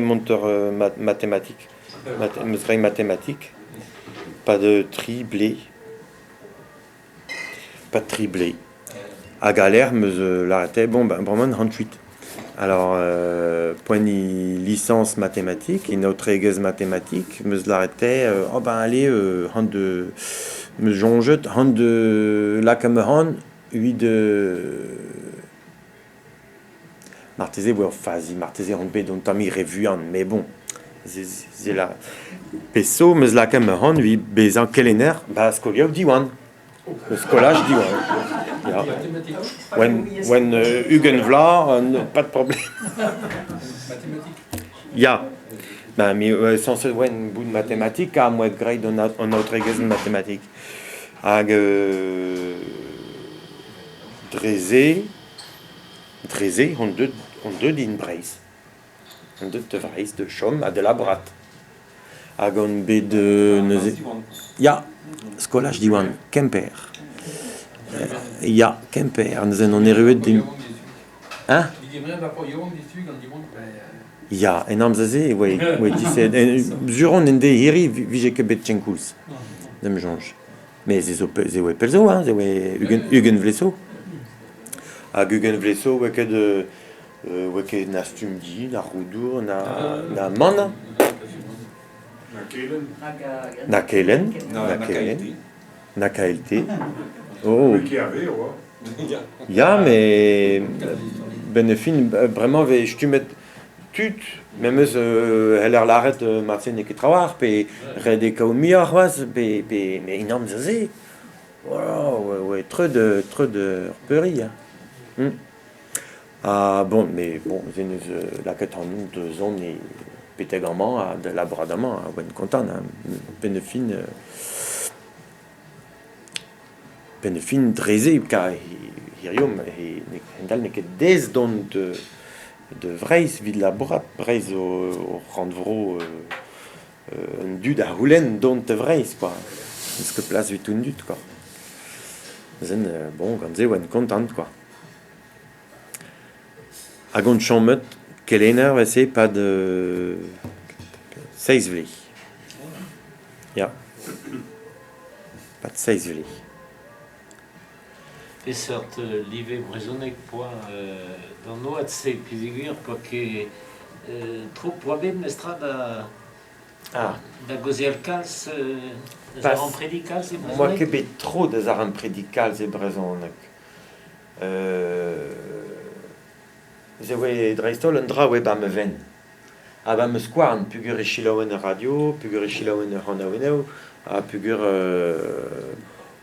Monteur mathématique, mathématique, pas de triplé, pas de triplé. À galère, me l'arrêtait, bon, ben, vraiment 38. Alors, point licence mathématique, une autre aiguise mathématique, me l'arrêtait, oh ben allez, de, me jonge, de la caméra, 8 de. Martésé, ouais, phase, Martésé, on peut donc t'as mis revuant, mais bon, c'est là. Pesso, me la caméra, lui, bézant Kellener, bah, scolia ou diwan. Le scolage diwan. When Hugen Vla, pas de problème. Ya. Ben, mais sans ce wen bout de mathématiques, à moi, grade en autre aiguise de mathématiques. Ag. Drézé, on deux din breis. On deux de vreis, de chom, à de la brat. Agon B de. Ya, scolage diwan, Kemper. Ya, Kemper, on est rué de. Hein? Ja, en amzaze, oui, Zuron en de hiri, vije que bet tchenkuls. Dem jonge. Mais ze we pelzo, hein, ze we Hugen Vlesso. A Hugen Vlesso, we que na stumdi, na roudour, na man. Na Kelen. Na KLT. Oh. Ja, mais benefin, vraiment, je tu mets. Même elle a l'arrêt Martine qui travaille, puis Redé Kaumir, mais énorme zazé. Voilà, ouais, trop de repéries. Ah bon, mais bon, la quête en nous, 2 ans, et pétégamment, de labradement, à bonne content, benefin, drésé, car Hirium, et Hendal n'est que des dons de vreis vid la brat breis au randvro un dud à roulen dont de vreis quoi parce que place vit un dud quoi zen bon quand c'est one content quoi à gond chammet Kellener va c'est pas de 16 vli ya pas de 16 vli et sorte live brisonné point dans nos c'est figure quoi que trop probable mestra da goziel cals armes prédicales c'est moi que bet trop des armes prédicales c'est brisonné ze we dreistol un dra we bam ven a bam squarn pugur e chilawen radio pugur e chilawen hanaweno a pugur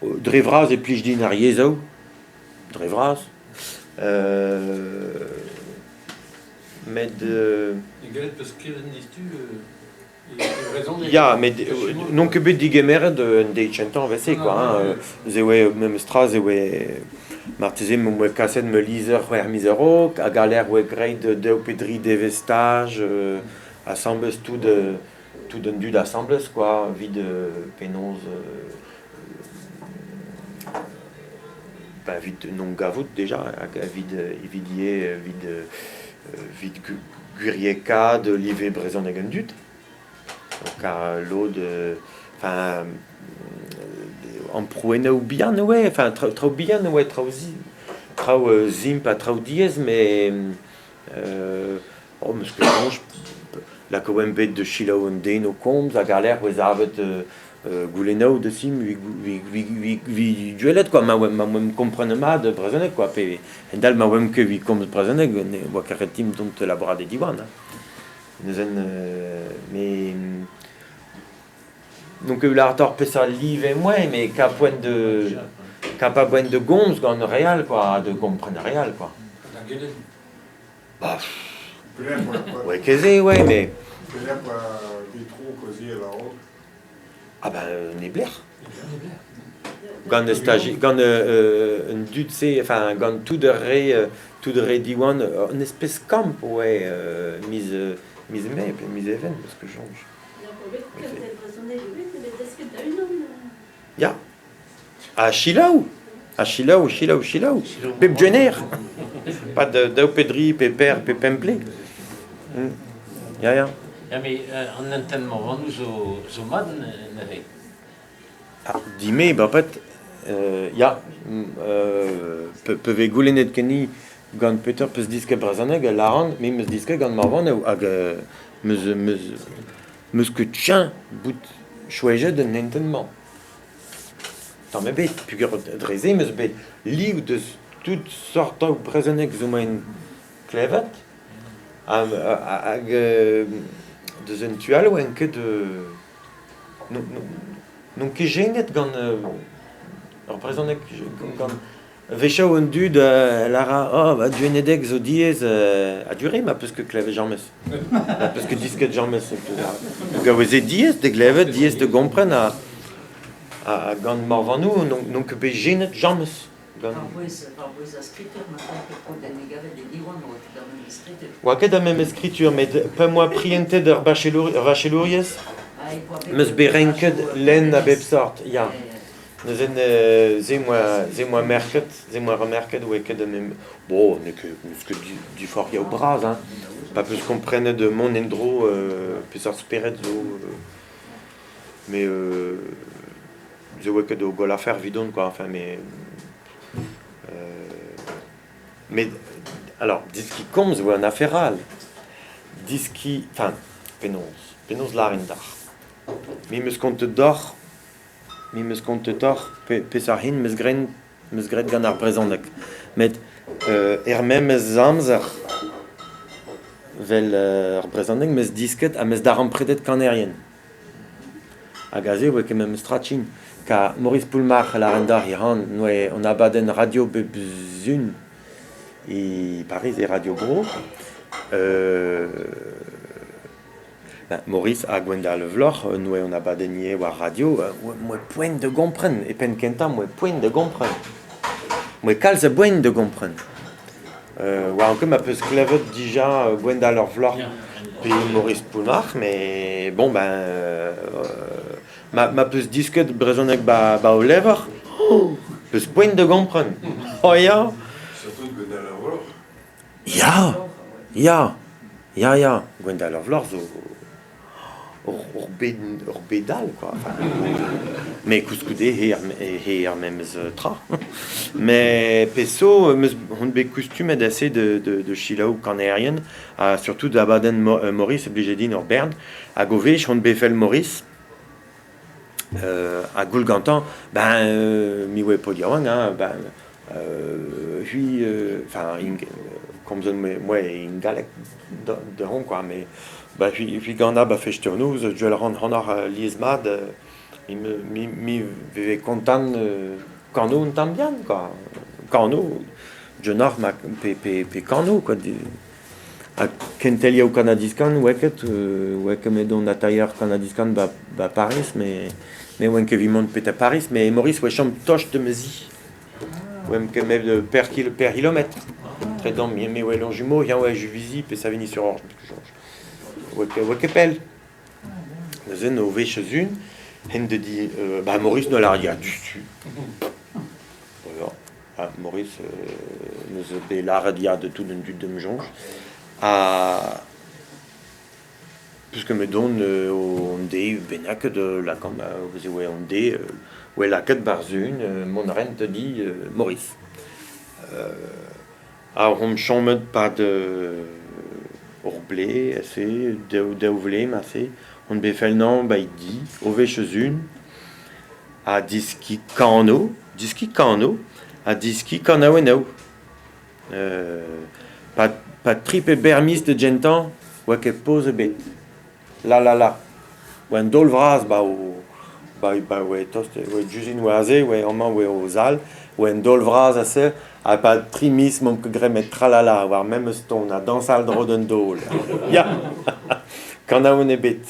drevraz e plij din ar yezo Drevras. Mais de. Ja, mais non que bet digemer de chantant va c'est quoi. Zewe même stras zewe martizé me casset me liser ver misero a galère we grade de pedri de vestage assembles tout d'un dud assembles quoi vide pénose vide non gavout déjà vide gurieka de livé bréson gendut car l'eau de enfin en prouena ou bien ouais enfin trop bien ouais trop zim pas trop dièse mais parce que la coembe de Chilaonde no combs la galère aux arbres Goulenau de sim vi duelet quoi ma comprenne ma de brazonne quoi pe endal ma wem que vi comme brazonne ne wa karetim dont la brade diwan mais donc l'artor pesa live et moi mais qu'à point de capable de goms dans réal quoi de comprendre réal quoi bah ouais qu'est ouais mais ah ben Nibler. Quand le stage, quand un dud c'est, enfin quand tout de ré diwan, une espèce camp ouais mise even parce que change. Ya. À Chilaou. Pep Jenner. Pas de pedri, pépère, pépemplé. Ja. Ja, mais on entend nous zo maden neve. Dime, bah, en fait, ja, pe goulenet kenni gant Peter peus diske brezhoneg la rang, mais meus diske gant marvan hag meus ket tien bout chouejet un entennement. Tant me bet, pugur dreze meus bet liv de tout sort o brezhoneg zo maen klevet, hag deus un tual ou en ket non ket genet gant ur brezhoneg gant vechao un dud lara duenedek zo diez a dure ma peus ket klevet jammes ma peus ket disket jammes gaveze diez de klevet diez de gompren a gant marvanou non ket bet genet jammes Oa ket a mem eskritur, met pe moa prientet ur vachelouriez, meus berenket len a bep sort, ya. Neuze ze moa merket, ze moa remerket oa ket a mem... Bo, ne ket du fort ya o braz, hein. Pa peus komprenet de mon endro, peus ar speret zo... Mais ze oa ket o gol afer vidon, quoi, enfin, mais alors, diski komz oa an aferal, diski, enfin, penaos larindar. Mi meus kont dor, pez ar hin meus gret gant ar brezhoneg. Met mem meus amzer vel ar brezhoneg meus disket a meus dar ampredet kanerien. Hag aze oa ket mem strachin. Ka Maurice Poulmach larindar on abaden radio bebzun et Paris et Radio Gros. Maurice a gwenda le vlor, nous on a badenier ou radio, moi point de gompren, et pen kenta moi point de gompren. Moi kalze point de gompren. Ou encore ma peus klevet déjà gwenda leur vlor, puis Maurice Poulmach, mais bon ma peus disket brezhoneg ba o lever, peus point de gompren. Oh ya. Ja, gwenda leur vlor zo ur bedal, quoi. Enfin, mais kouskude her memz tra. Mais peso, on be kostumet assez de chilaou kanerien, surtout d'abaden Maurice, obligé din ur berd, a govech on be fel Maurice, a goulgantan, mi oe podiawang, lui, enfin, comme moi, une galette de rond, quoi, mais puis ganda fechturnouz, je le rends honor liesmad, mi vive content quand nous entend bien, quoi, quand nous, je nord ma pe quand nous, quoi, a kentelia au canadiscan, weket me don na tailleur canadiscan ba Paris, mais ouais que vimont peut Paris, mais Maurice ouais chambre toche de mezi. Ouais, que même de per kilomètre. Très dans mais ouais long jumeau, il y a ouais Juvisy et ça venit sur Orge. Ouais que pelle. Nous en au chez une, hen de dit Maurice ne l'a rien du tout. Voilà. Maurice nous a la radia de tout d'un de mjonge. Puisque me donne on dé benac de la comme vous ouais on dé ouais la quête barzune mon reine te dit Maurice on me chante pas de orblé assez de assez on be fait le nom il dit au chez une à diski cano à diski canaweno pas tripe bermis de gentan ouais que pose bête la ou un dolvraz ouais tost ouais juzin oaze ouais on ouais aux al ou un dolvraz assez a pas trimis mon que gremet tralala voir même stone a dans sal droden dol ya quand on est bête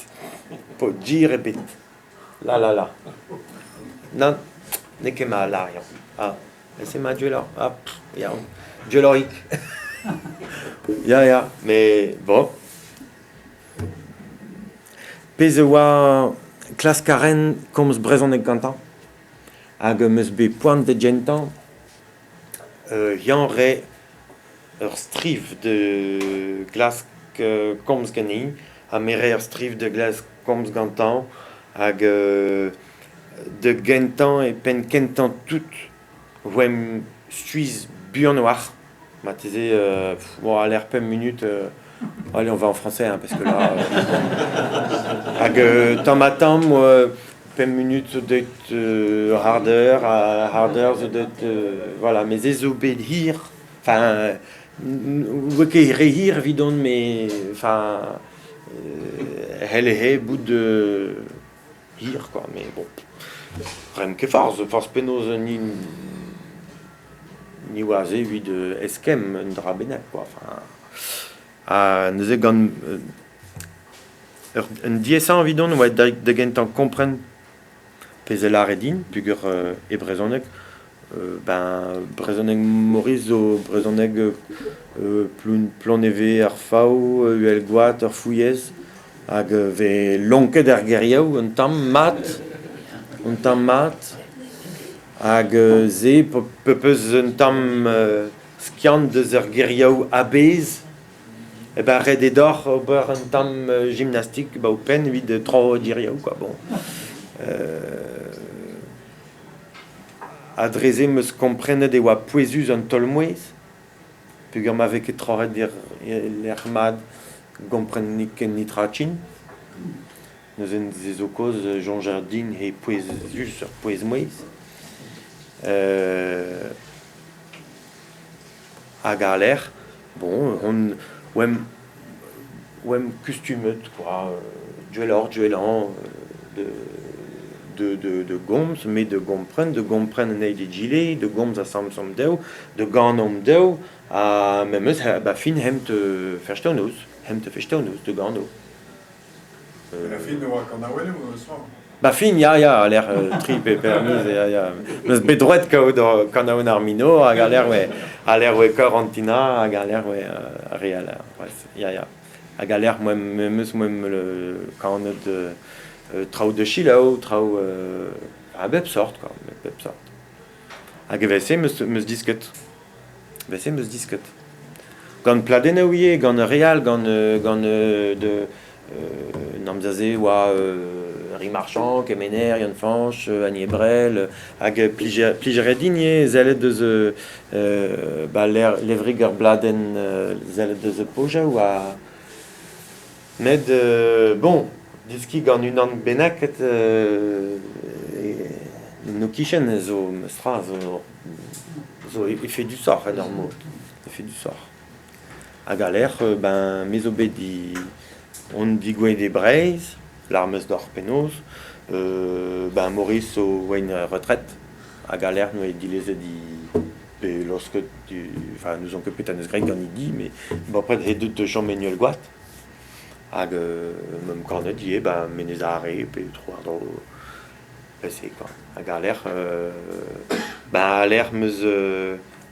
pour dire bête la non n'est que mal là c'est ma dieu là ya dieu ya mais bon pez oa klas karen komz brezhoneg gantañ hag meus be poant de gentan yan re ur striv de glas komz ganin à merer striv de glace comme gantan, hag de gentan et pen kentan tout, ouem suis buan noir. Matisé, bon, à l'air peu minute. Allez, on va en français, hein, parce que là. Tant matin, moi, peu minute d'être harder, harder, d'être. Voilà, mais désobéir. Enfin, ok, rire, vidon, mais. Enfin. Elle est bout de. Hir, quoi, mais bon. Rien que force pénose, ni oisé, lui, de eskem, une drabenet, quoi. Enfin. Nous avons. Un diezan vidon, ouais, de gentan comprenne pezelar edin, pugur e brezhoneg, ben, brezhoneg Maurice zo brezhoneg plon eve ar fao, uel goat, ar fouillez, hag ve lonket ar geriaou, un tamm mat, hag ze pepeus un tamm skiant deus ar geriaou abez, et ben red et d'or ober un tam gymnastique ba au pen lui de trop diriaou quoi bon adressé me comprenne des wa poesus en tolmois pugur m'avait que trop dire l'hermad comprenne ni ken ni trachin nous en des ocos Jean Jardin et poesus sur poesmois à galère bon on ouem costumet quoi duelant de goms mais de gompren nei de gilet de goms à samsom deu de ganom deu à même bah fin hem te fechtonus de gano la fin de Wakanawen ou soir bah fin ya l'air trip et permis ya nos bedroit quand on armino a galère ouais à l'air ouais quarantina a galère ouais réel ya a galère moi le quand on a trau de chilao trau a bep sort quoi bep sort a gevese me disket vese me disket gant pladena ouie gant réal gant de namzaze wa rimarchand kemener yon fanch Annie Brel hag pligere digne zelet de ba levriger bladen zelet de poja ou a med bon diski gant unan benaket no kichen zo mestra zo il fait du sort énorme il fait du sort a galère ben mesobé di on dit goué des braises l'armes d'or penos ben Maurice au une retraite à galère nous dit les dit lorsque enfin nous ont que pétanes grec on y dit mais bon après les deux champs manuel guat hag même quand on dit ben menezare puis trois dans c'est quoi à galère ben l'air meuse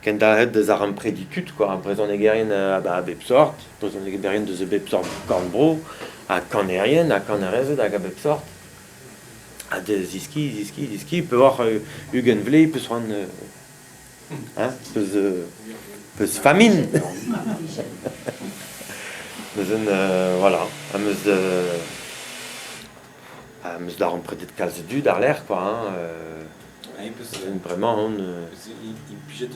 quand t'as des armes prédicutes quoi après on est guerrier à bepsort après on est guerrier de the bepsort cornbro à canérien à canérez à bepsort à des iski peut voir Hugenvley peut se rendre hein peut se famine voilà à meuse d'armes prédicutes calze du dans l'air quoi hein vraiment